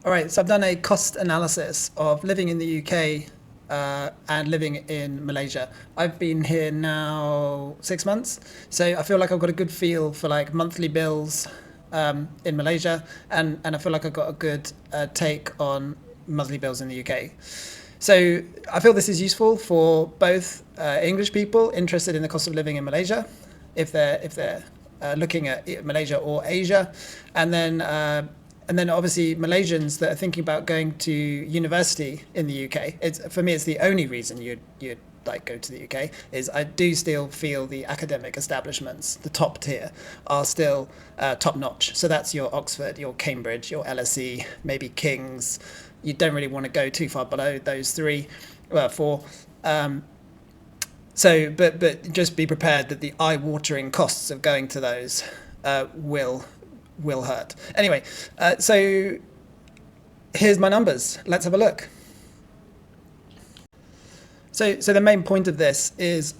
All right, so I've done a cost analysis of living in the UK and living in Malaysia. I've been here now 6 months, so I feel like I've got a good feel for like monthly bills in Malaysia, and I feel like I've got a good take on monthly bills in the UK. So I feel this is useful for both English people interested in the cost of living in Malaysia, if they're looking at Malaysia or Asia, and then and then obviously Malaysians that are thinking about going to university in the UK. For me, it's the only reason you'd like go to the UK is I do still feel the academic establishments, the top tier, are still top notch. So that's your Oxford, your Cambridge, your LSE, maybe King's. You don't really want to go too far below those three, well, four. But just be prepared that the eye-watering costs of going to those will hurt. Anyway, so here's my numbers. Let's have a look. So the main point of this is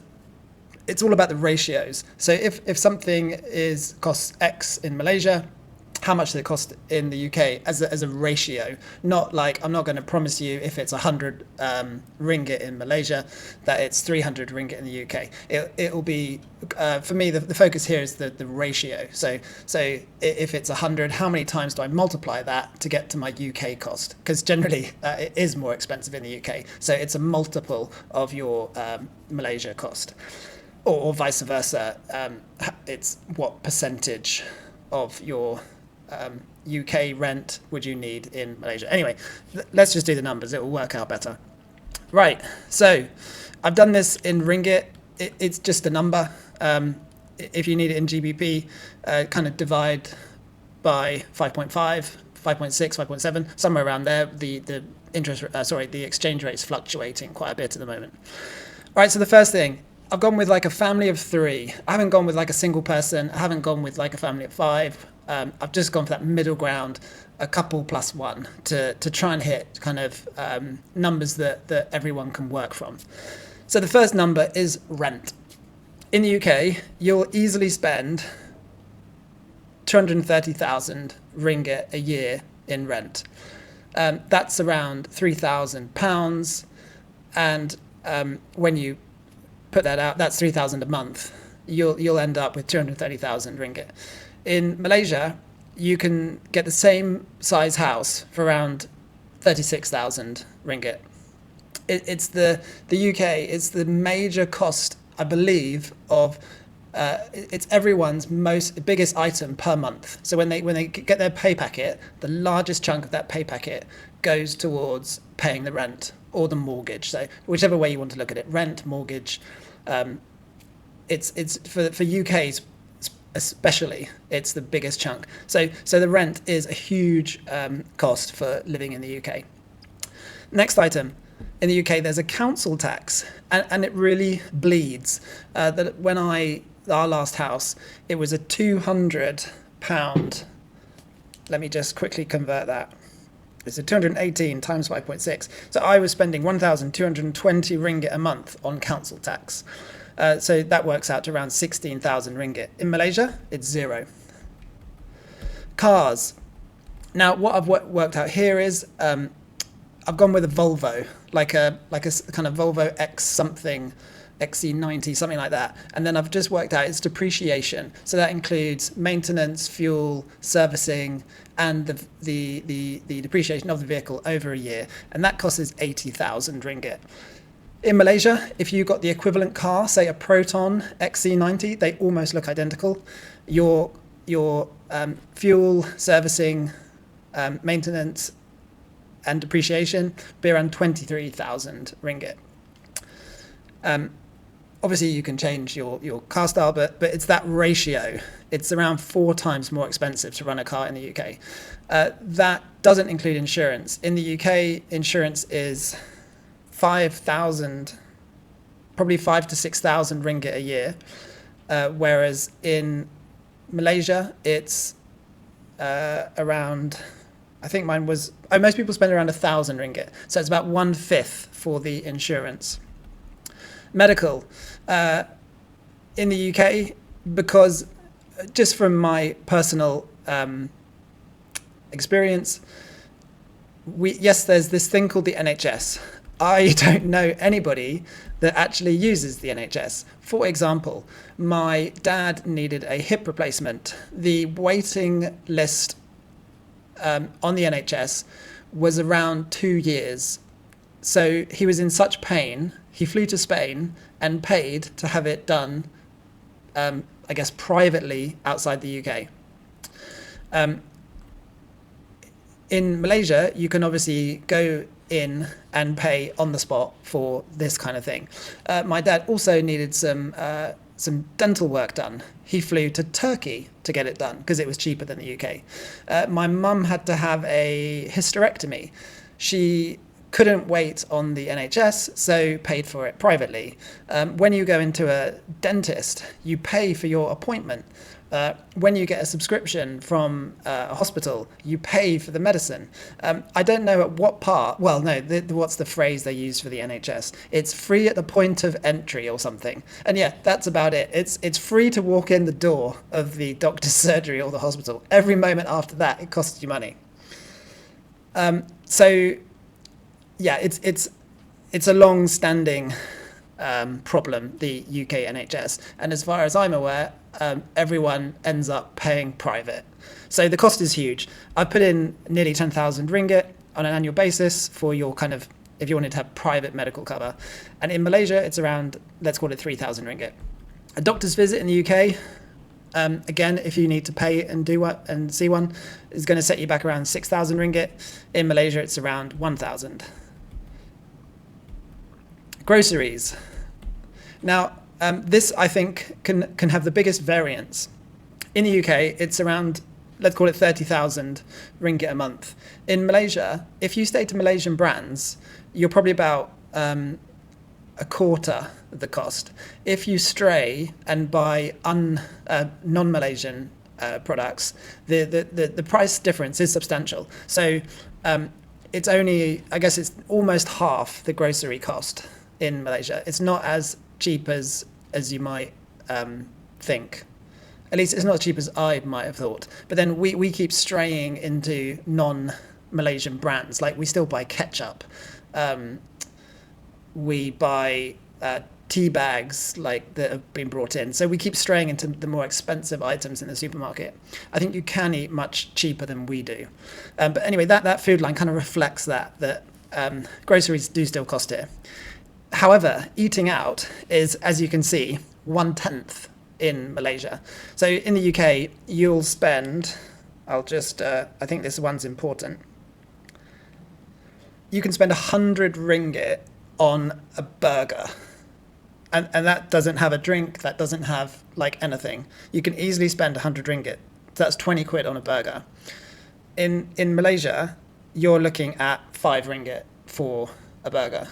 it's all about the ratios. So if something costs X in Malaysia, how much does it cost in the UK as a ratio? Not like I'm not going to promise you if it's 100 ringgit in Malaysia that it's 300 ringgit in the UK. It will be for me the focus here is the ratio. So if it's 100, how many times do I multiply that to get to my UK cost? Because generally it is more expensive in the UK. So it's a multiple of your Malaysia cost, or vice versa. It's what percentage of your UK rent would you need in Malaysia? Anyway, let's just do the numbers. It will work out better. Right. So I've done this in ringgit. It's just a number. If you need it in GBP, kind of divide by 5.5, 5.6, 5.7, somewhere around there. The exchange rate's fluctuating quite a bit at the moment. All right. So the first thing, I've gone with like a family of three. I haven't gone with like a single person. I haven't gone with like a family of five. I've just gone for that middle ground, a couple plus one, to try and hit kind of numbers that everyone can work from. So the first number is rent. In the UK, you'll easily spend 230,000 ringgit a year in rent. That's around £3,000. And when you put that out, that's 3,000 a month. You'll end up with 230,000 ringgit. In Malaysia, you can get the same size house for around 36,000 ringgit. It's the UK. It's the major cost, I believe, of it's everyone's biggest item per month. So when they get their pay packet, the largest chunk of that pay packet goes towards paying the rent or the mortgage. So whichever way you want to look at it, rent, mortgage. It's for UK's especially, it's the biggest chunk. So the rent is a huge cost for living in the UK. Next item, in the UK there's a council tax, and it really bleeds. That when our last house, it was a £200. Let me just quickly convert that. It's a 218 times 5.6. So I was spending 1,220 ringgit a month on council tax. So that works out to around 16,000 ringgit. In Malaysia, it's zero. Cars. Now, what I've worked out here is I've gone with a Volvo, like a kind of Volvo X something, XC90, something like that. And then I've just worked out its depreciation. So that includes maintenance, fuel, servicing, and the depreciation of the vehicle over a year. And that cost is 80,000 ringgit. In Malaysia, if you got the equivalent car, say a Proton XC90, they almost look identical. Your fuel, servicing, maintenance, and depreciation be around 23,000 ringgit. Obviously, you can change your car style, but it's that ratio. It's around 4 times more expensive to run a car in the UK. That doesn't include insurance. In the UK, insurance is 5,000, probably 5,000 to 6,000 ringgit a year, whereas in Malaysia it's around, I think mine was, most people spend around 1,000 ringgit, so it's about 1/5 for the insurance. Medical in the UK, because just from my personal experience, yes, there's this thing called the NHS. I don't know anybody that actually uses the NHS. For example, my dad needed a hip replacement. The waiting list on the NHS was around 2 years. So he was in such pain, he flew to Spain and paid to have it done, I guess, privately outside the UK. In Malaysia, you can obviously go in and pay on the spot for this kind of thing. My dad also needed some dental work done. He flew to Turkey to get it done because it was cheaper than the UK. My mum had to have a hysterectomy. She couldn't wait on the NHS, so paid for it privately. When you go into a dentist, you pay for your appointment. When you get a subscription from a hospital, you pay for the medicine. I don't know at what part, well, no, what's the phrase they use for the NHS? It's free at the point of entry or something. And yeah, that's about it. It's free to walk in the door of the doctor's surgery or the hospital. Every moment after that, it costs you money. So yeah, it's a long-standing problem, the UK NHS. And as far as I'm aware, everyone ends up paying private. So the cost is huge. I put in nearly 10,000 ringgit on an annual basis for your kind of, if you wanted to have private medical cover. And in Malaysia, it's around, let's call it 3,000 ringgit. A doctor's visit in the UK, again, if you need to pay and do what and see one, is going to set you back around 6,000 ringgit. In Malaysia, it's around 1,000. Groceries. Now, this, I think, can have the biggest variance. In the UK, it's around, let's call it 30,000 ringgit a month. In Malaysia, if you stay to Malaysian brands, you're probably about a quarter of the cost. If you stray and buy non-Malaysian products, the price difference is substantial. So it's only, I guess it's almost half the grocery cost in Malaysia. It's not as cheap as you might think. At least it's not as cheap as I might have thought. But then we keep straying into non-Malaysian brands. Like we still buy ketchup. We buy tea bags like that have been brought in. So we keep straying into the more expensive items in the supermarket. I think you can eat much cheaper than we do. But anyway, that food line kind of reflects that groceries do still cost here. However, eating out is, as you can see, 1/10 in Malaysia. So in the UK, you'll spend, I think this one's important. You can spend 100 ringgit on a burger. And that doesn't have a drink, that doesn't have like anything. You can easily spend 100 ringgit. That's 20 quid on a burger. In Malaysia, you're looking at 5 ringgit for a burger.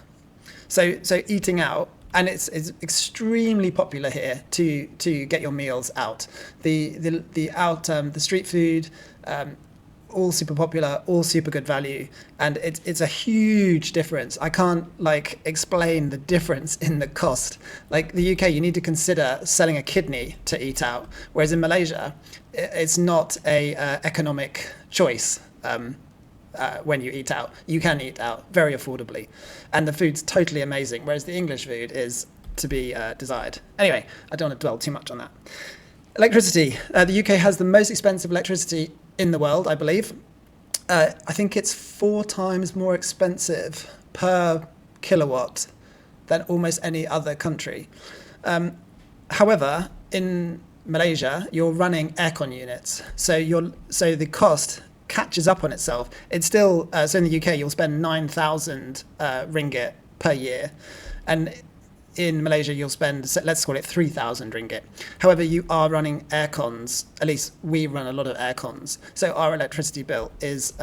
So eating out, and it's extremely popular here to get your meals out. The street food, all super popular, all super good value, and it's a huge difference. I can't explain the difference in the cost. Like the UK, you need to consider selling a kidney to eat out, whereas in Malaysia, it's not a economic choice. When you eat out, you can eat out very affordably, and the food's totally amazing, whereas the English food is to be desired. Anyway, I don't want to dwell too much on that. Electricity. The UK has the most expensive electricity in the world, I believe. I think it's 4 times more expensive per kilowatt than almost any other country. However, in Malaysia, you're running aircon units, so the cost catches up on itself. It's still, so in the UK, you'll spend 9,000 ringgit per year. And in Malaysia, you'll spend, let's call it 3,000 ringgit. However, you are running aircons, at least we run a lot of aircons. So our electricity bill is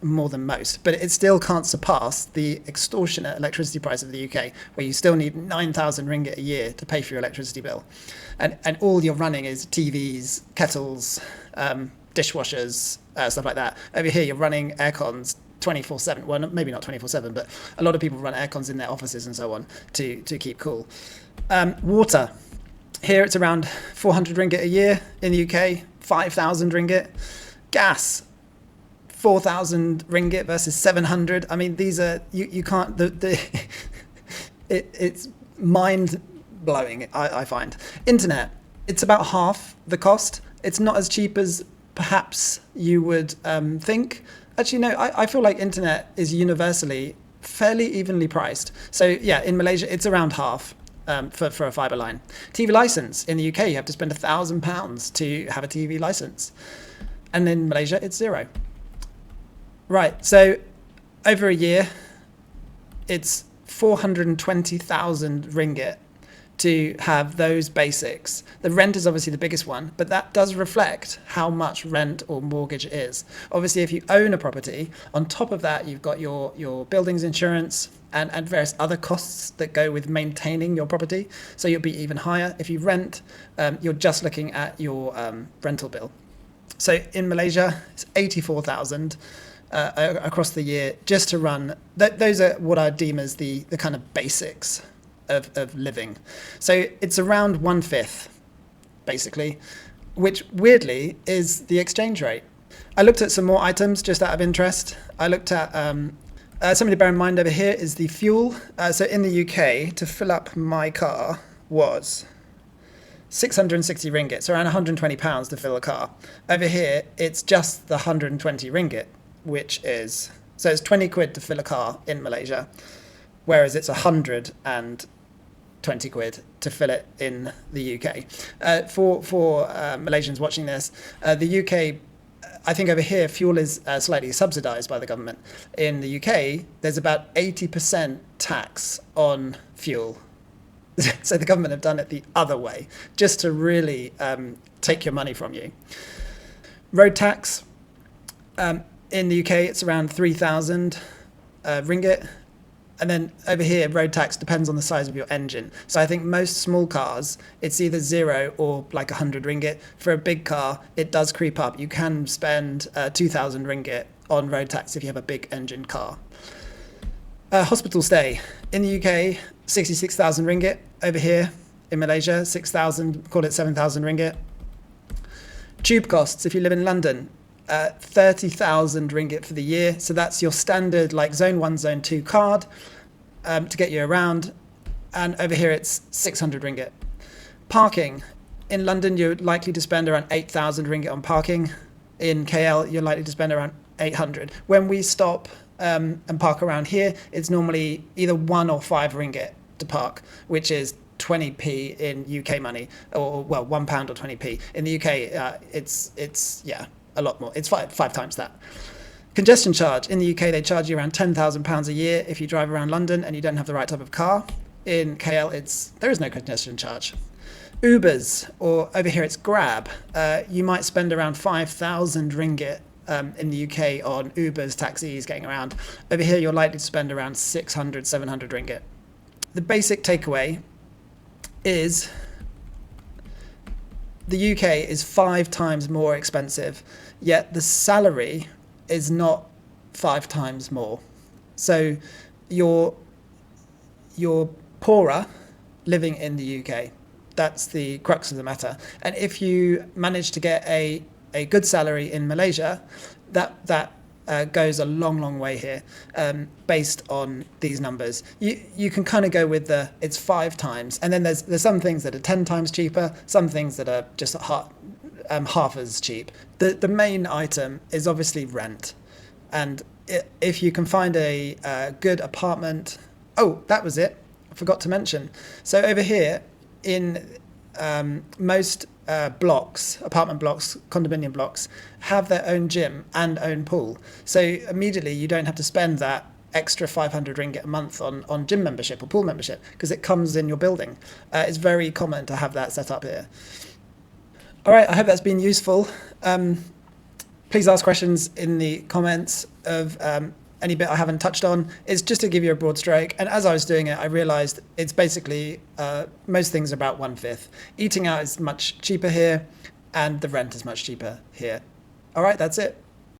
more than most, but it still can't surpass the extortionate electricity price of the UK, where you still need 9,000 ringgit a year to pay for your electricity bill. And all you're running is TVs, kettles, dishwashers, stuff like that. Over here, you're running aircons 24/7. Well, maybe not 24/7, but a lot of people run aircons in their offices and so on to keep cool. Water. Here, it's around 400 ringgit a year. In the UK, 5,000 ringgit. Gas, 4,000 ringgit versus 700. I mean, these are, you can't, it's mind blowing, I find. Internet, it's about half the cost. It's not as cheap as perhaps you would think. Actually, no, I feel like internet is universally fairly evenly priced. So yeah, in Malaysia, it's around half for a fibre line. TV license, in the UK, you have to spend £1,000 to have a TV license. And in Malaysia, it's zero. Right, so over a year, it's 420,000 ringgit to have those basics. The rent is obviously the biggest one, but that does reflect how much rent or mortgage is. Obviously, if you own a property, on top of that, you've got your buildings insurance and various other costs that go with maintaining your property. So you'll be even higher. If you rent, you're just looking at your rental bill. So in Malaysia, it's 84,000 across the year just to run. Those are what I deem as the kind of basics of living. So it's around 1/5, basically, which weirdly is the exchange rate. I looked at some more items just out of interest. I looked at something to bear in mind over here is the fuel. So in the UK, to fill up my car was 660 ringgit, so around £120 to fill a car. Over here, it's just the 120 ringgit, which is, so it's 20 quid to fill a car in Malaysia, whereas it's 120 quid to fill it in the UK. For Malaysians watching this, the UK, I think over here, fuel is slightly subsidised by the government. In the UK, there's about 80% tax on fuel. So the government have done it the other way, just to really take your money from you. Road tax, in the UK, it's around 3,000 ringgit. And then over here, road tax depends on the size of your engine. So I think most small cars, it's either 0 or like 100 ringgit. For a big car, it does creep up. You can spend 2,000 ringgit on road tax if you have a big engine car. Hospital stay. In the UK, 66,000 ringgit. Over here, in Malaysia, 6,000, call it 7,000 ringgit. Tube costs, if you live in London, 30,000 ringgit for the year. So that's your standard like zone 1, zone 2 card to get you around. And over here it's 600 ringgit. Parking. In London, you're likely to spend around 8,000 ringgit on parking. In KL, you're likely to spend around 800. When we stop and park around here, it's normally either 1 or 5 ringgit to park, which is 20p in UK money, or well, £1 or 20p. In the UK, it's yeah, a lot more. It's five times that. Congestion charge. In the UK, they charge you around £10,000 a year if you drive around London and you don't have the right type of car. In KL, there is no congestion charge. Ubers, or over here it's Grab. You might spend around 5,000 ringgit in the UK on Ubers, taxis, getting around. Over here, you're likely to spend around 600, 700 ringgit. The basic takeaway is the UK is 5 times more expensive, yet the salary is not 5 times more. So you're poorer living in the UK. That's the crux of the matter. And if you manage to get a good salary in Malaysia, that goes a long way here, based on these numbers. You can kind of go with it's 5 times, and then there's some things that are 10 times cheaper, some things that are just half as cheap. The main item is obviously rent, and if you can find a good apartment. Oh, that was it. I forgot to mention. So over here, in most blocks, apartment blocks, condominium blocks, have their own gym and own pool. So immediately you don't have to spend that extra 500 ringgit a month on gym membership or pool membership, because it comes in your building. It's very common to have that set up here. All right, I hope that's been useful. Please ask questions in the comments of any bit I haven't touched on. It's just to give you a broad stroke. And as I was doing it, I realized it's basically, most things are about 1/5. Eating out is much cheaper here, and the rent is much cheaper here. All right, that's it.